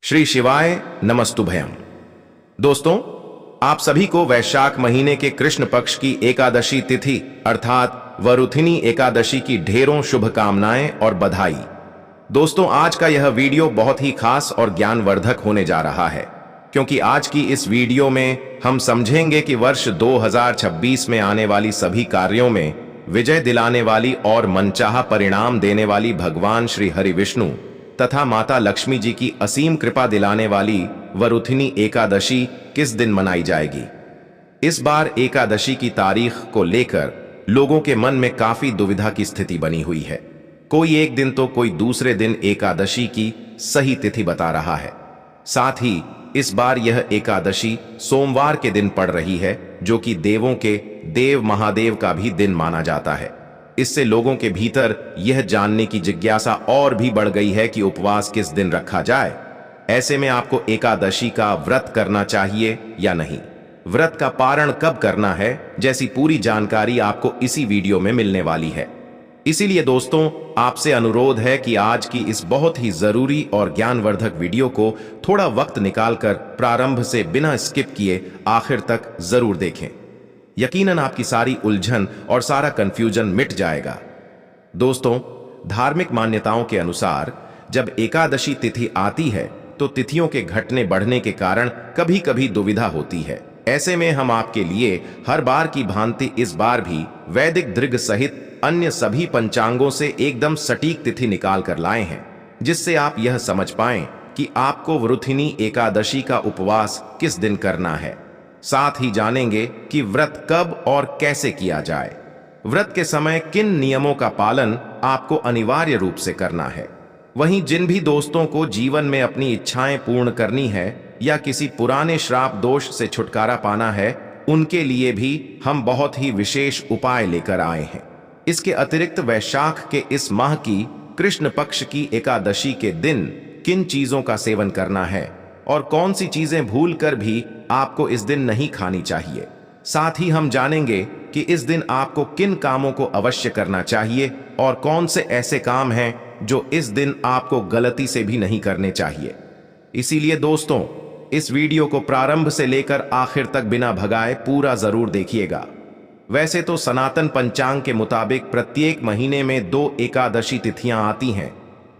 श्री शिवाय नमस्तुभयम। दोस्तों, आप सभी को वैशाख महीने के कृष्ण पक्ष की एकादशी तिथि अर्थात वरुथिनी एकादशी की ढेरों शुभकामनाएं और बधाई। दोस्तों, आज का यह वीडियो बहुत ही खास और ज्ञानवर्धक होने जा रहा है, क्योंकि आज की इस वीडियो में हम समझेंगे कि वर्ष 2026 में आने वाली सभी कार्यों में विजय दिलाने वाली और मनचाहा परिणाम देने वाली भगवान श्री हरि विष्णु तथा माता लक्ष्मी जी की असीम कृपा दिलाने वाली वरुथिनी एकादशी किस दिन मनाई जाएगी। इस बार एकादशी की तारीख को लेकर लोगों के मन में काफी दुविधा की स्थिति बनी हुई है। कोई एक दिन तो कोई दूसरे दिन एकादशी की सही तिथि बता रहा है। साथ ही इस बार यह एकादशी सोमवार के दिन पड़ रही है, जो कि देवों के देव महादेव का भी दिन माना जाता है। इससे लोगों के भीतर यह जानने की जिज्ञासा और भी बढ़ गई है कि उपवास किस दिन रखा जाए। ऐसे में आपको एकादशी का व्रत करना चाहिए या नहीं, व्रत का पारण कब करना है, जैसी पूरी जानकारी आपको इसी वीडियो में मिलने वाली है। इसीलिए दोस्तों, आपसे अनुरोध है कि आज की इस बहुत ही जरूरी और ज्ञानवर्धक वीडियो को थोड़ा वक्त निकालकर प्रारंभ से बिना स्किप किए आखिर तक जरूर देखें। यकीनन आपकी सारी उलझन और सारा कंफ्यूजन मिट जाएगा। दोस्तों, धार्मिक मान्यताओं के अनुसार जब एकादशी तिथि आती है तो तिथियों के घटने बढ़ने के कारण कभी कभी दुविधा होती है। ऐसे में हम आपके लिए हर बार की भांति इस बार भी वैदिक दृग सहित अन्य सभी पंचांगों से एकदम सटीक तिथि निकाल कर लाए हैं, जिससे आप यह समझ पाएं कि आपको वरुथिनी एकादशी का उपवास किस दिन करना है। साथ ही जानेंगे कि व्रत कब और कैसे किया जाए, व्रत के समय किन नियमों का पालन आपको अनिवार्य रूप से करना है। वहीं जिन भी दोस्तों को जीवन में अपनी इच्छाएं पूर्ण करनी है या किसी पुराने श्राप दोष से छुटकारा पाना है, उनके लिए भी हम बहुत ही विशेष उपाय लेकर आए हैं। इसके अतिरिक्त वैशाख के इस माह की कृष्ण पक्ष की एकादशी के दिन किन चीजों का सेवन करना है और कौन सी चीजें भूलकर भी आपको इस दिन नहीं खानी चाहिए। साथ ही हम जानेंगे कि इस दिन आपको किन कामों को अवश्य करना चाहिए और कौन से ऐसे काम हैं जो इस दिन आपको गलती से भी नहीं करने चाहिए। इसीलिए दोस्तों, इस वीडियो को प्रारंभ से लेकर आखिर तक बिना भगाए पूरा जरूर देखिएगा। वैसे तो सनातन पंचांग के मुताबिक प्रत्येक महीने में 2 एकादशी तिथियां आती हैं,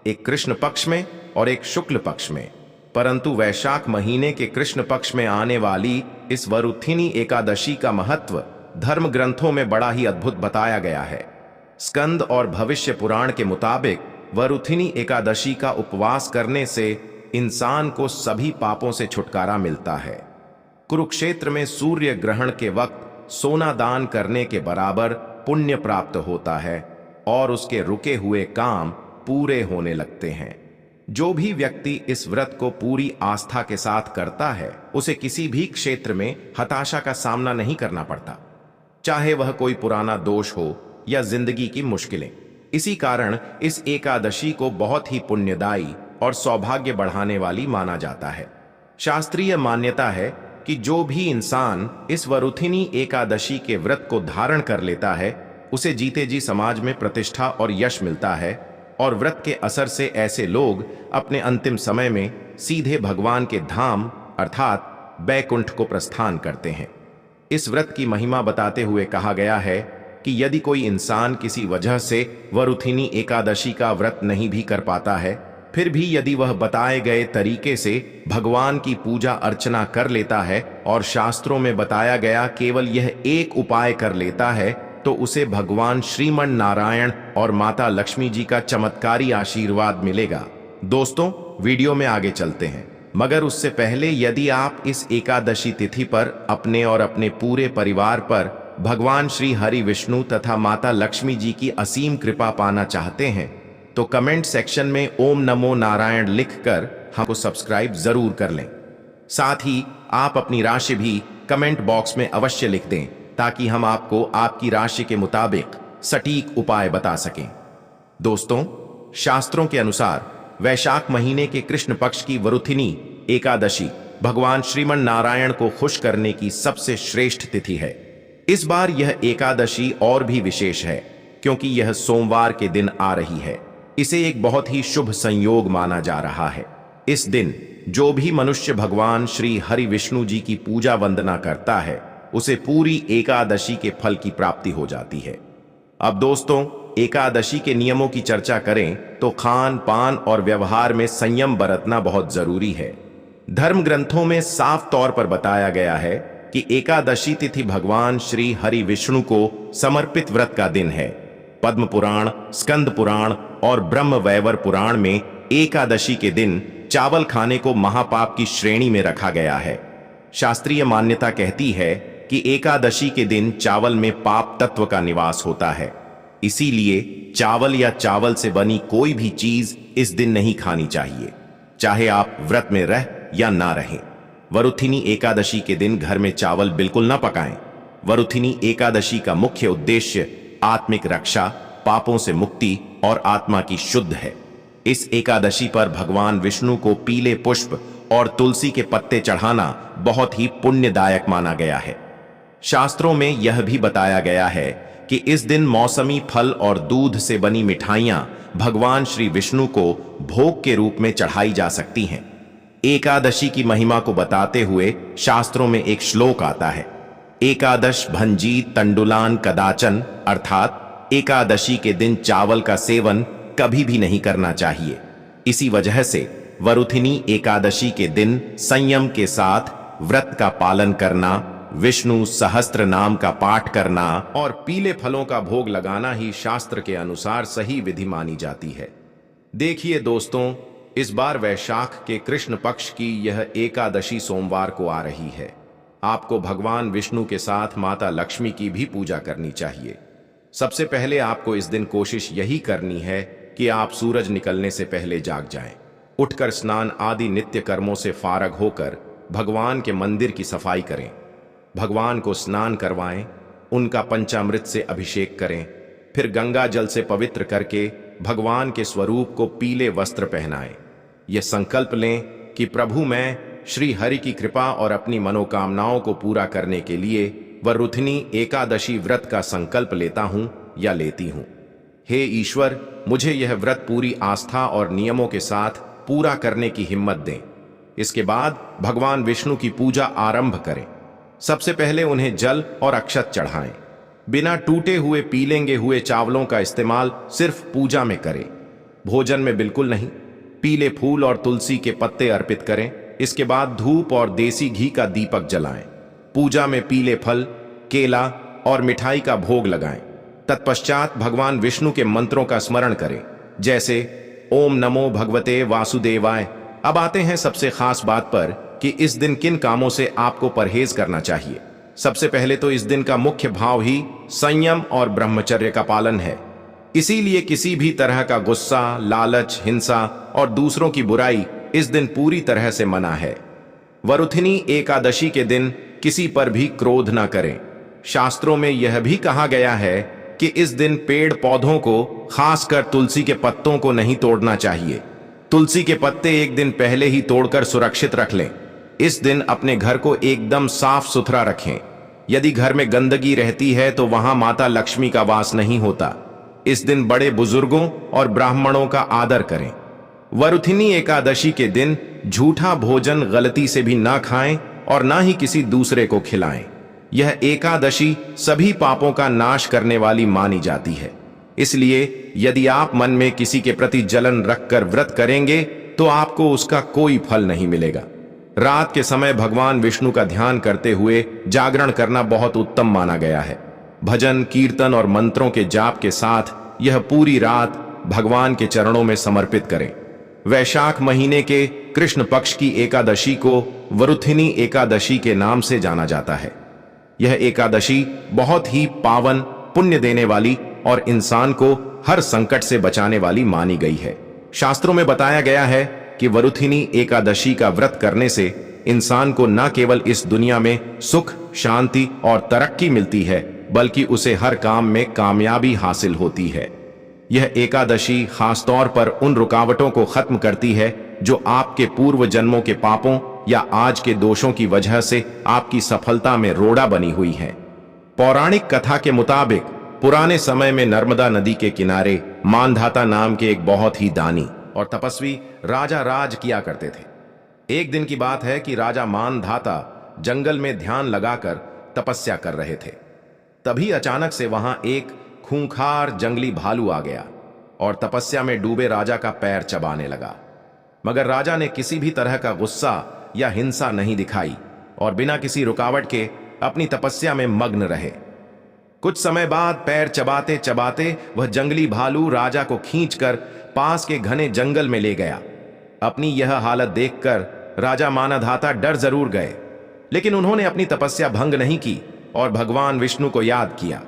एक कृष्ण पक्ष में और एक शुक्ल पक्ष में। परंतु वैशाख महीने के कृष्ण पक्ष में आने वाली इस वरुथिनी एकादशी का महत्व धर्म ग्रंथों में बड़ा ही अद्भुत बताया गया है। स्कंद और भविष्य पुराण के मुताबिक वरुथिनी एकादशी का उपवास करने से इंसान को सभी पापों से छुटकारा मिलता है। कुरुक्षेत्र में सूर्य ग्रहण के वक्त सोना दान करने के बराबर पुण्य प्राप्त होता है और उसके रुके हुए काम पूरे होने लगते हैं। जो भी व्यक्ति इस व्रत को पूरी आस्था के साथ करता है, उसे किसी भी क्षेत्र में हताशा का सामना नहीं करना पड़ता, चाहे वह कोई पुराना दोष हो या जिंदगी की मुश्किलें। इसी कारण इस एकादशी को बहुत ही पुण्यदायी और सौभाग्य बढ़ाने वाली माना जाता है। शास्त्रीय मान्यता है कि जो भी इंसान इस वरुथिनी एकादशी के व्रत को धारण कर लेता है, उसे जीते जी समाज में प्रतिष्ठा और यश मिलता है और व्रत के असर से ऐसे लोग अपने अंतिम समय में सीधे भगवान के धाम अर्थात बैकुंठ को प्रस्थान करते हैं। इस व्रत की महिमा बताते हुए कहा गया है कि यदि कोई इंसान किसी वजह से वरुथिनी एकादशी का व्रत नहीं भी कर पाता है, फिर भी यदि वह बताए गए तरीके से भगवान की पूजा अर्चना कर लेता है और शास्त्रों में बताया गया केवल यह एक उपाय कर लेता है, तो उसे भगवान श्रीमन नारायण और माता लक्ष्मी जी का चमत्कारी आशीर्वाद मिलेगा। दोस्तों, वीडियो में आगे चलते हैं, मगर उससे पहले यदि आप इस एकादशी तिथि पर अपने और अपने पूरे परिवार पर भगवान श्री हरि विष्णु तथा माता लक्ष्मी जी की असीम कृपा पाना चाहते हैं, तो कमेंट सेक्शन में ओम नमो नारायण लिखकर हमको सब्सक्राइब जरूर कर लें। साथ ही आप अपनी राशि भी कमेंट बॉक्स में अवश्य लिख दें, ताकि हम आपको आपकी राशि के मुताबिक सटीक उपाय बता सकें। दोस्तों, शास्त्रों के अनुसार वैशाख महीने के कृष्ण पक्ष की वरुथिनी एकादशी भगवान श्रीमन नारायण को खुश करने की सबसे श्रेष्ठ तिथि है। इस बार यह एकादशी और भी विशेष है क्योंकि यह सोमवार के दिन आ रही है। इसे एक बहुत ही शुभ संयोग माना जा रहा है। इस दिन जो भी मनुष्य भगवान श्री हरि विष्णु जी की पूजा वंदना करता है उसे पूरी एकादशी के फल की प्राप्ति हो जाती है। अब दोस्तों, एकादशी के नियमों की चर्चा करें तो खान पान और व्यवहार में संयम बरतना बहुत जरूरी है। धर्म ग्रंथों में साफ तौर पर बताया गया है कि एकादशी तिथि भगवान श्री हरि विष्णु को समर्पित व्रत का दिन है। पद्म पुराण, स्कंद पुराण और ब्रह्म वैवर पुराण में एकादशी के दिन चावल खाने को महापाप की श्रेणी में रखा गया है। शास्त्रीय मान्यता कहती है कि एकादशी के दिन चावल में पाप तत्व का निवास होता है, इसीलिए चावल या चावल से बनी कोई भी चीज इस दिन नहीं खानी चाहिए, चाहे आप व्रत में रह या ना रहें। वरुथिनी एकादशी के दिन घर में चावल बिल्कुल ना पकाएं। वरुथिनी एकादशी का मुख्य उद्देश्य आत्मिक रक्षा, पापों से मुक्ति और आत्मा की शुद्ध है। इस एकादशी पर भगवान विष्णु को पीले पुष्प और तुलसी के पत्ते चढ़ाना बहुत ही पुण्यदायक माना गया है। शास्त्रों में यह भी बताया गया है कि इस दिन मौसमी फल और दूध से बनी मिठाइयां भगवान श्री विष्णु को भोग के रूप में चढ़ाई जा सकती हैं। एकादशी की महिमा को बताते हुए शास्त्रों में एक श्लोक आता है, एकादश भंजी तंडुलान कदाचन, अर्थात एकादशी के दिन चावल का सेवन कभी भी नहीं करना चाहिए। इसी वजह से वरुथिनी एकादशी के दिन संयम के साथ व्रत का पालन करना, विष्णु सहस्त्र नाम का पाठ करना और पीले फलों का भोग लगाना ही शास्त्र के अनुसार सही विधि मानी जाती है। देखिए दोस्तों, इस बार वैशाख के कृष्ण पक्ष की यह एकादशी सोमवार को आ रही है। आपको भगवान विष्णु के साथ माता लक्ष्मी की भी पूजा करनी चाहिए। सबसे पहले आपको इस दिन कोशिश यही करनी है कि आप सूरज निकलने से पहले जाग जाएं। उठकर स्नान आदि नित्य कर्मों से फारग होकर भगवान के मंदिर की सफाई करें। भगवान को स्नान करवाएं, उनका पंचामृत से अभिषेक करें, फिर गंगा जल से पवित्र करके भगवान के स्वरूप को पीले वस्त्र पहनाएं। यह संकल्प लें कि प्रभु, मैं श्री हरि की कृपा और अपनी मनोकामनाओं को पूरा करने के लिए वरुथिनी एकादशी व्रत का संकल्प लेता हूं या लेती हूं। हे ईश्वर, मुझे यह व्रत पूरी आस्था और नियमों के साथ पूरा करने की हिम्मत दें। इसके बाद भगवान विष्णु की पूजा आरंभ करें। सबसे पहले उन्हें जल और अक्षत चढ़ाएं। बिना टूटे हुए पीलेंगे हुए चावलों का इस्तेमाल सिर्फ पूजा में करें, भोजन में बिल्कुल नहीं। पीले फूल और तुलसी के पत्ते अर्पित करें। इसके बाद धूप और देसी घी का दीपक जलाएं। पूजा में पीले फल, केला और मिठाई का भोग लगाएं। तत्पश्चात भगवान विष्णु के मंत्रों का स्मरण करें, जैसे ओम नमो भगवते वासुदेवाय। अब आते हैं सबसे खास बात पर कि इस दिन किन कामों से आपको परहेज करना चाहिए। सबसे पहले तो इस दिन का मुख्य भाव ही संयम और ब्रह्मचर्य का पालन है। इसीलिए किसी भी तरह का गुस्सा, लालच, हिंसा और दूसरों की बुराई इस दिन पूरी तरह से मना है। वरुथिनी एकादशी के दिन किसी पर भी क्रोध न करें। शास्त्रों में यह भी कहा गया है कि इस दिन पेड़ पौधों को, खासकर तुलसी के पत्तों को नहीं तोड़ना चाहिए। तुलसी के पत्ते एक दिन पहले ही तोड़कर सुरक्षित रख लें। इस दिन अपने घर को एकदम साफ सुथरा रखें। यदि घर में गंदगी रहती है तो वहां माता लक्ष्मी का वास नहीं होता। इस दिन बड़े बुजुर्गों और ब्राह्मणों का आदर करें। वरुथिनी एकादशी के दिन झूठा भोजन गलती से भी ना खाएं और ना ही किसी दूसरे को खिलाएं। यह एकादशी सभी पापों का नाश करने वाली मानी जाती है। इसलिए यदि आप मन में किसी के प्रति जलन रखकर व्रत करेंगे तो आपको उसका कोई फल नहीं मिलेगा। रात के समय भगवान विष्णु का ध्यान करते हुए जागरण करना बहुत उत्तम माना गया है। भजन, कीर्तन और मंत्रों के जाप के साथ यह पूरी रात भगवान के चरणों में समर्पित करें। वैशाख महीने के कृष्ण पक्ष की एकादशी को वरुथिनी एकादशी के नाम से जाना जाता है। यह एकादशी बहुत ही पावन, पुण्य देने वाली और इंसान को हर संकट से बचाने वाली मानी गई है। शास्त्रों में बताया गया है कि वरुथिनी एकादशी का व्रत करने से इंसान को न केवल इस दुनिया में सुख, शांति और तरक्की मिलती है, बल्कि उसे हर काम में कामयाबी हासिल होती है। यह एकादशी खासतौर पर उन रुकावटों को खत्म करती है जो आपके पूर्व जन्मों के पापों या आज के दोषों की वजह से आपकी सफलता में रोड़ा बनी हुई है। पौराणिक कथा के मुताबिक पुराने समय में नर्मदा नदी के किनारे मानधाता नाम के एक बहुत ही दानी और तपस्वी राजा राज किया करते थे। एक दिन की बात है कि राजा मानधाता जंगल में ध्यान लगाकर तपस्या कर रहे थे। तभी अचानक से वहां एक खूंखार जंगली भालू आ गया और तपस्या में डूबे राजा का पैर चबाने लगा। मगर राजा ने किसी भी तरह का गुस्सा या हिंसा नहीं दिखाई और बिना किसी रुकावट के अपनी तपस्या में मग्न रहे। कुछ समय बाद पैर चबाते चबाते वह जंगली भालू राजा को खींचकर पास के घने जंगल में ले गया। अपनी यह हालत देखकर राजा मानधाता डर जरूर गए, लेकिन उन्होंने अपनी तपस्या भंग नहीं की और भगवान विष्णु को याद किया।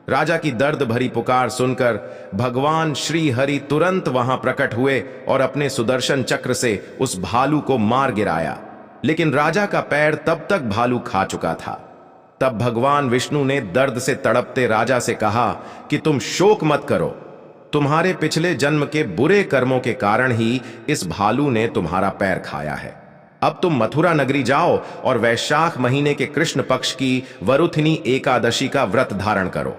राजा की दर्द भरी पुकार सुनकर भगवान श्री हरि तुरंत वहां प्रकट हुए और अपने सुदर्शन चक्र से उस भालू को मार गिराया। लेकिन राजा का पैर तब तक भालू खा चुका था। तब भगवान विष्णु ने दर्द से तड़पते राजा से कहा कि तुम शोक मत करो, तुम्हारे पिछले जन्म के बुरे कर्मों के कारण ही इस भालू ने तुम्हारा पैर खाया है। अब तुम मथुरा नगरी जाओ और वैशाख महीने के कृष्ण पक्ष की वरुथिनी एकादशी का व्रत धारण करो।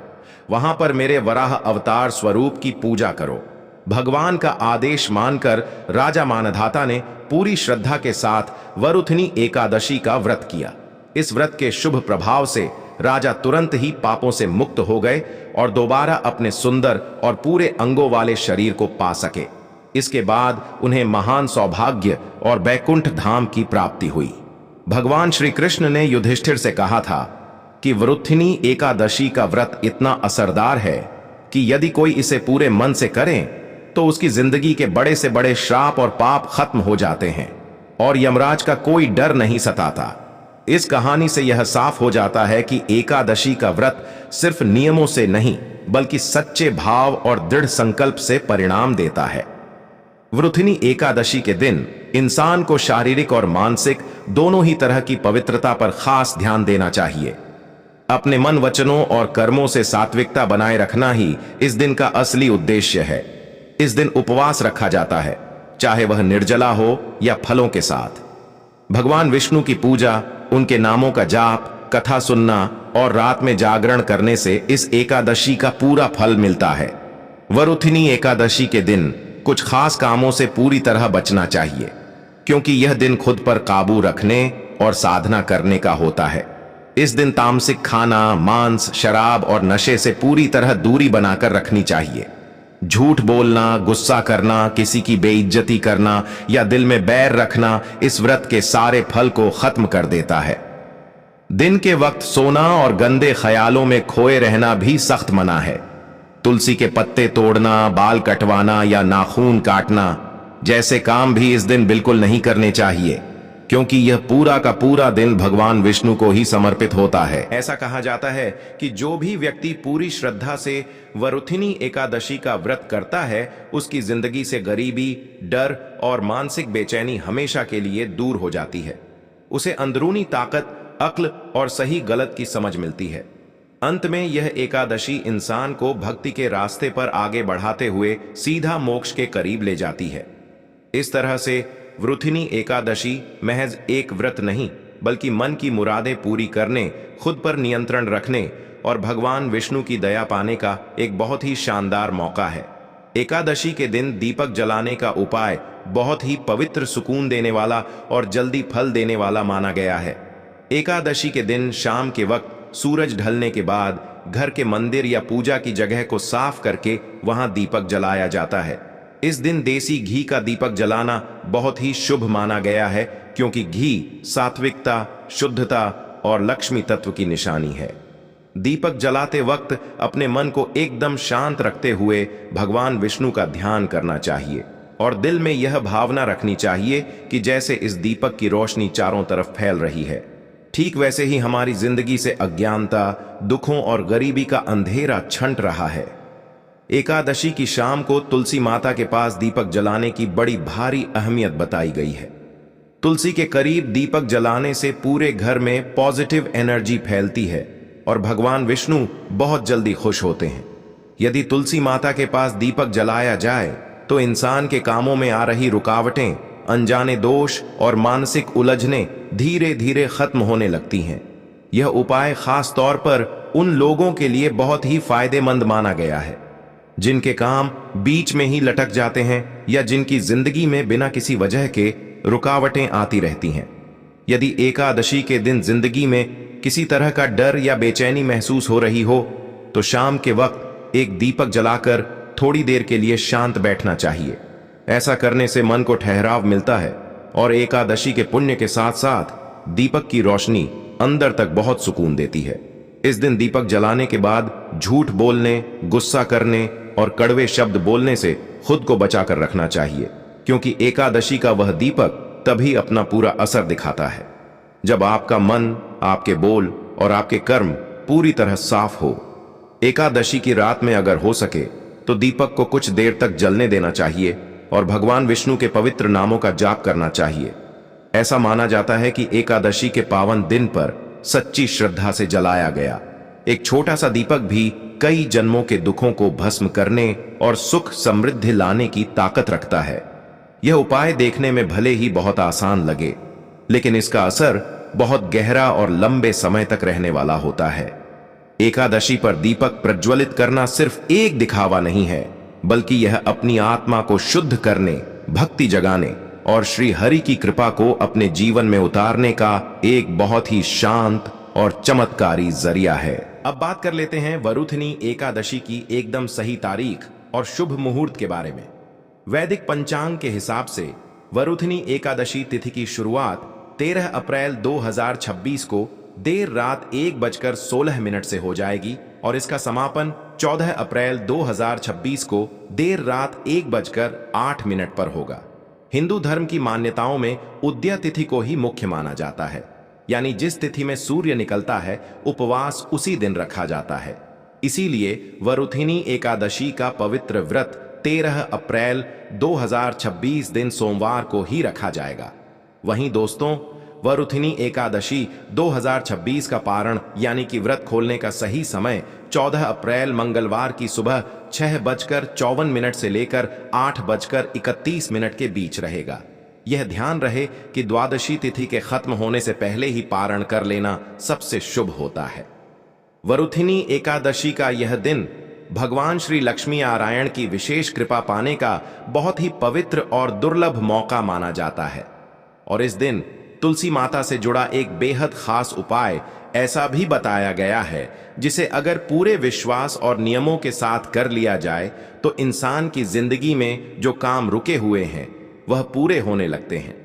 वहां पर मेरे वराह अवतार स्वरूप की पूजा करो। भगवान का आदेश मानकर राजा मानधाता ने पूरी श्रद्धा के साथ वरुथिनी एकादशी का व्रत किया। इस व्रत के शुभ प्रभाव से राजा तुरंत ही पापों से मुक्त हो गए और दोबारा अपने सुंदर और पूरे अंगों वाले शरीर को पा सके। इसके बाद उन्हें महान सौभाग्य और बैकुंठ धाम की प्राप्ति हुई। भगवान श्री कृष्ण ने युधिष्ठिर से कहा था कि वरुथिनी एकादशी का व्रत इतना असरदार है कि यदि कोई इसे पूरे मन से करे तो उसकी जिंदगी के बड़े से बड़े श्राप और पाप खत्म हो जाते हैं और यमराज का कोई डर नहीं सताता। इस कहानी से यह साफ हो जाता है कि एकादशी का व्रत सिर्फ नियमों से नहीं बल्कि सच्चे भाव और दृढ़ संकल्प से परिणाम देता है। वरुथिनी एकादशी के दिन इंसान को शारीरिक और मानसिक दोनों ही तरह की पवित्रता पर खास ध्यान देना चाहिए। अपने मन, वचनों और कर्मों से सात्विकता बनाए रखना ही इस दिन का असली उद्देश्य है। इस दिन उपवास रखा जाता है, चाहे वह निर्जला हो या फलों के साथ। भगवान विष्णु की पूजा, उनके नामों का जाप, कथा सुनना और रात में जागरण करने से इस एकादशी का पूरा फल मिलता है। वरुथिनी एकादशी के दिन कुछ खास कामों से पूरी तरह बचना चाहिए, क्योंकि यह दिन खुद पर काबू रखने और साधना करने का होता है। इस दिन तामसिक खाना, मांस, शराब और नशे से पूरी तरह दूरी बनाकर रखनी चाहिए। झूठ बोलना, गुस्सा करना, किसी की बेइज्जती करना या दिल में बैर रखना इस व्रत के सारे फल को खत्म कर देता है। दिन के वक्त सोना और गंदे ख्यालों में खोए रहना भी सख्त मना है। तुलसी के पत्ते तोड़ना, बाल कटवाना या नाखून काटना जैसे काम भी इस दिन बिल्कुल नहीं करने चाहिए, क्योंकि यह पूरा का पूरा दिन भगवान विष्णु को ही समर्पित होता है। ऐसा कहा जाता है कि जो भी व्यक्ति पूरी श्रद्धा से वरुथिनी एकादशी का व्रत करता है, उसकी जिंदगी से गरीबी, डर और मानसिक बेचैनी हमेशा के लिए दूर हो जाती है। उसे अंदरूनी ताकत, अक्ल और सही गलत की समझ मिलती है। अंत में यह एकादशी इंसान को भक्ति के रास्ते पर आगे बढ़ाते हुए सीधा मोक्ष के करीब ले जाती है। इस तरह से वरुथिनी एकादशी महज एक व्रत नहीं बल्कि मन की मुरादें पूरी करने, खुद पर नियंत्रण रखने और भगवान विष्णु की दया पाने का एक बहुत ही शानदार मौका है। एकादशी के दिन दीपक जलाने का उपाय बहुत ही पवित्र, सुकून देने वाला और जल्दी फल देने वाला माना गया है। एकादशी के दिन शाम के वक्त सूरज ढलने के बाद घर के मंदिर या पूजा की जगह को साफ करके वहां दीपक जलाया जाता है। इस दिन देसी घी का दीपक जलाना बहुत ही शुभ माना गया है, क्योंकि घी सात्विकता, शुद्धता और लक्ष्मी तत्व की निशानी है। दीपक जलाते वक्त अपने मन को एकदम शांत रखते हुए भगवान विष्णु का ध्यान करना चाहिए और दिल में यह भावना रखनी चाहिए कि जैसे इस दीपक की रोशनी चारों तरफ फैल रही है, ठीक वैसे ही हमारी जिंदगी से अज्ञानता, दुखों और गरीबी का अंधेरा छंट रहा है। एकादशी की शाम को तुलसी माता के पास दीपक जलाने की बड़ी भारी अहमियत बताई गई है। तुलसी के करीब दीपक जलाने से पूरे घर में पॉजिटिव एनर्जी फैलती है और भगवान विष्णु बहुत जल्दी खुश होते हैं। यदि तुलसी माता के पास दीपक जलाया जाए तो इंसान के कामों में आ रही रुकावटें, अनजाने दोष और मानसिक उलझने धीरे धीरे खत्म होने लगती हैं। यह उपाय खास तौर पर उन लोगों के लिए बहुत ही फायदेमंद माना गया है जिनके काम बीच में ही लटक जाते हैं या जिनकी जिंदगी में बिना किसी वजह के रुकावटें आती रहती हैं। यदि एकादशी के दिन जिंदगी में किसी तरह का डर या बेचैनी महसूस हो रही हो तो शाम के वक्त एक दीपक जलाकर थोड़ी देर के लिए शांत बैठना चाहिए। ऐसा करने से मन को ठहराव मिलता है और एकादशी के पुण्य के साथ साथ दीपक की रोशनी अंदर तक बहुत सुकून देती है। इस दिन दीपक जलाने के बाद झूठ बोलने, गुस्सा करने और कड़वे शब्द बोलने से खुद को बचाकर रखना चाहिए, क्योंकि एकादशी का वह दीपक तभी अपना पूरा असर दिखाता है जब आपका मन, आपके बोल और आपके कर्म पूरी तरह साफ हो। एकादशी की रात में अगर हो सके तो दीपक को कुछ देर तक जलने देना चाहिए और भगवान विष्णु के पवित्र नामों का जाप करना चाहिए। ऐसा माना जाता है कि एकादशी के पावन दिन पर सच्ची श्रद्धा से जलाया गया एक छोटा सा दीपक भी कई जन्मों के दुखों को भस्म करने और सुख समृद्धि लाने की ताकत रखता है। यह उपाय देखने में भले ही बहुत आसान लगे, लेकिन इसका असर बहुत गहरा और लंबे समय तक रहने वाला होता है। एकादशी पर दीपक प्रज्वलित करना सिर्फ एक दिखावा नहीं है, बल्कि यह अपनी आत्मा को शुद्ध करने, भक्ति जगाने और श्री हरि की कृपा को अपने जीवन में उतारने का एक बहुत ही शांत और चमत्कारी जरिया है। अब बात कर लेते हैं वरुथनी एकादशी की एकदम सही तारीख और शुभ मुहूर्त के बारे में। वैदिक पंचांग के हिसाब से वरुथनी एकादशी तिथि की शुरुआत 13 अप्रैल 2026 को देर रात 1:16 से हो जाएगी और इसका समापन 14 अप्रैल 2026 को देर रात 1:08 पर होगा। हिंदू धर्म की मान्यताओं में उदया तिथि को ही मुख्य माना जाता है, यानी जिस तिथि में सूर्य निकलता है उपवास उसी दिन रखा जाता है। इसीलिए वरुथिनी एकादशी का पवित्र व्रत 13 अप्रैल 2026 दिन सोमवार को ही रखा जाएगा। वहीं दोस्तों, वरुथिनी एकादशी 2026 का पारण यानी कि व्रत खोलने का सही समय 14 अप्रैल मंगलवार की सुबह 6:54 से लेकर 8:31 के बीच रहेगा। यह ध्यान रहे कि द्वादशी तिथि के खत्म होने से पहले ही पारण कर लेना सबसे शुभ होता है। वरुथिनी एकादशी का यह दिन भगवान श्री लक्ष्मी नारायण की विशेष कृपा पाने का बहुत ही पवित्र और दुर्लभ मौका माना जाता है। और इस दिन तुलसी माता से जुड़ा एक बेहद खास उपाय ऐसा भी बताया गया है जिसे अगर पूरे विश्वास और नियमों के साथ कर लिया जाए तो इंसान की जिंदगी में जो काम रुके हुए हैं वह पूरे होने लगते हैं।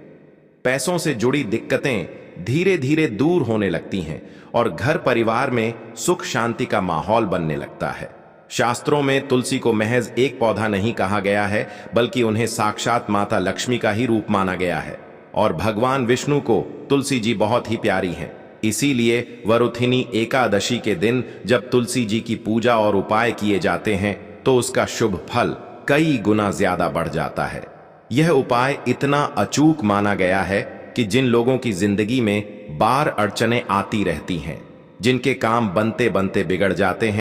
पैसों से जुड़ी दिक्कतें धीरे धीरे दूर होने लगती हैं और घर परिवार में सुख शांति का माहौल बनने लगता है। शास्त्रों में तुलसी को महज एक पौधा नहीं कहा गया है, बल्कि उन्हें साक्षात माता लक्ष्मी का ही रूप माना गया है और भगवान विष्णु को तुलसी जी बहुत ही प्यारी हैं। इसीलिए वरुथिनी एकादशी के दिन जब तुलसी जी की पूजा और उपाय किए जाते हैं तो उसका शुभ फल कई गुना ज्यादा बढ़ जाता है। यह उपाय इतना अचूक माना गया है कि जिन लोगों की जिंदगी में बार अड़चनें आती रहती हैं, जिनके काम बनते बनते बिगड़ जाते हैं,